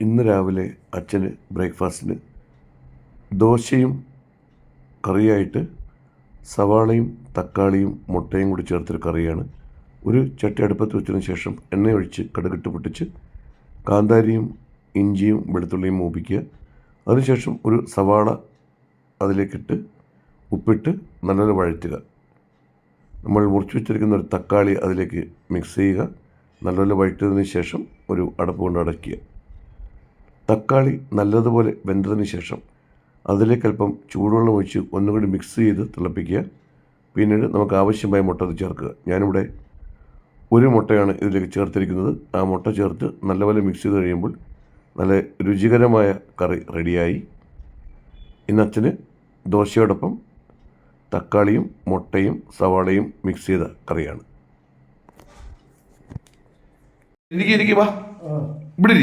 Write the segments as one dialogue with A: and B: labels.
A: ഇന്ന് രാവിലെ അച്ഛന് ബ്രേക്ക്ഫാസ്റ്റിന് ദോശയും കറിയായിട്ട് സവാളയും തക്കാളിയും മുട്ടയും കൂടി ചേർത്തൊരു കറിയാണ്. ഒരു ചട്ടി അടുപ്പത്ത് വെച്ചതിന് ശേഷം എണ്ണയൊഴിച്ച് കടുകിട്ട് പൊട്ടിച്ച് കാന്താരിയും ഇഞ്ചിയും വെളുത്തുള്ളിയും മൂപ്പിക്കുക. അതിനുശേഷം ഒരു സവാള അതിലേക്കിട്ട് ഉപ്പിട്ട് നല്ലപോലെ വഴറ്റുക. നമ്മൾ മുറിച്ച് വെച്ചിരിക്കുന്ന ഒരു തക്കാളി അതിലേക്ക് മിക്സ് ചെയ്യുക. നല്ലപോലെ വഴറ്റിയതിന് ശേഷം ഒരു അടപ്പ് കൊണ്ട് അടയ്ക്കുക. തക്കാളി നല്ലതുപോലെ വെന്തതിന് ശേഷം അതിലേക്ക് അല്പം ചൂടുവെള്ളം ഒഴിച്ച് ഒന്നുകൂടി മിക്സ് ചെയ്ത് തിളപ്പിക്കുക. പിന്നീട് നമുക്ക് ആവശ്യമായ മുട്ട ചേർക്കുക. ഞാനിവിടെ ഒരു മുട്ടയാണ് ഇതിലേക്ക് ചേർത്തിരിക്കുന്നത്. ആ മുട്ട ചേർത്ത് നല്ലപോലെ മിക്സ് ചെയ്ത് കഴിയുമ്പോൾ നല്ല രുചികരമായ കറി റെഡിയായി. ഇന്ന് അച്ഛന് ദോശയോടൊപ്പം തക്കാളിയും മുട്ടയും സവാളയും മിക്സ് ചെയ്ത കറിയാണ്. വാ ഇവിടെ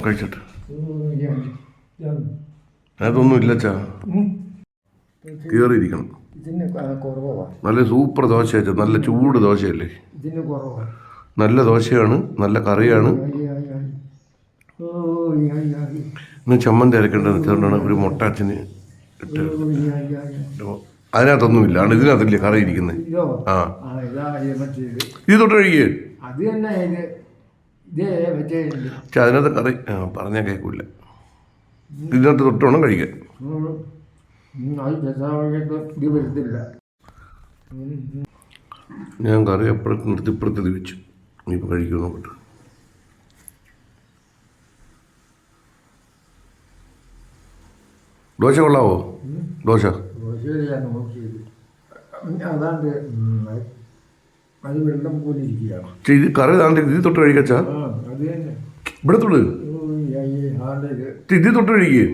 A: കഴിച്ചിട്ട് അതൊന്നും ഇല്ല ചാ, കയറിയിരിക്കണം. നല്ല സൂപ്പർ ദോശ, നല്ല ചൂട് ദോശയല്ലേ, നല്ല ദോശയാണ്, നല്ല കറിയാണ്. ഇന്ന് ചമ്മന്തി അരക്കേണ്ടത് വെച്ചുകൊണ്ടാണ് ഒരു മുട്ട അച്ഛന് ഇട്ട്. അതിനകത്തൊന്നുമില്ല, ആണ് ഇതിനകത്തില്ലേ കറി ഇരിക്കുന്നത്. ആ ഇത് തൊട്ട് കഴിയേ, പക്ഷെ അതിനകത്ത് കറി പറഞ്ഞാൽ കേൾക്കില്ല. ഇതിനകത്ത് തൊട്ട് വേണം കഴിക്കാൻ. ഞാൻ കറി അപ്പുറത്ത് നിർത്തിപ്പുറത്ത് തിരിച്ചു. ഇനിയിപ്പോൾ കഴിക്കുമോ നോക്കട്ടെ. ദോശ കൊള്ളാവോ? ദോശ ഇത് കറി താണ്ട് ഇത് തൊട്ട് കഴിക്കച്ചാ, ഇവിടെ തൊട്ട് ഇത് തൊട്ട് കഴിക്കേ.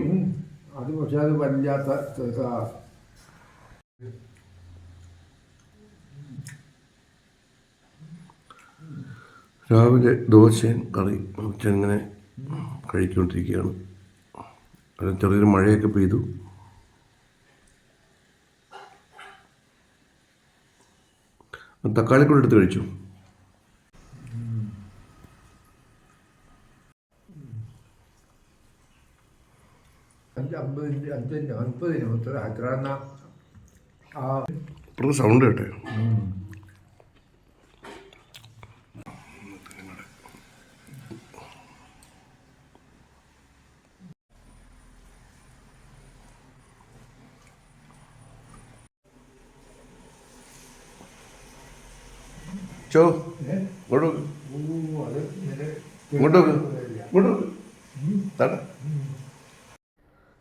A: രാവിലെ ദോശയും കറി ഇങ്ങനെ കഴിച്ചുകൊണ്ടിരിക്കുകയാണ്. ചെറിയൊരു മഴയൊക്കെ പെയ്തു. തക്കാളി കൂടെ എടുത്ത് കഴിച്ചു. സൗണ്ട് കേട്ടെ.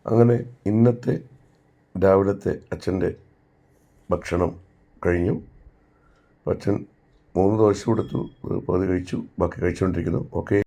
A: അങ്ങനെ ഇന്നത്തെ രാവിലത്തെ അച്ഛൻ്റെ ഭക്ഷണം കഴിഞ്ഞു. അച്ഛൻ 3 ദോശ കൊടുത്തു, പകുതി കഴിച്ചു, ബാക്കി കഴിച്ചുകൊണ്ടിരിക്കുന്നു. ഓക്കെ.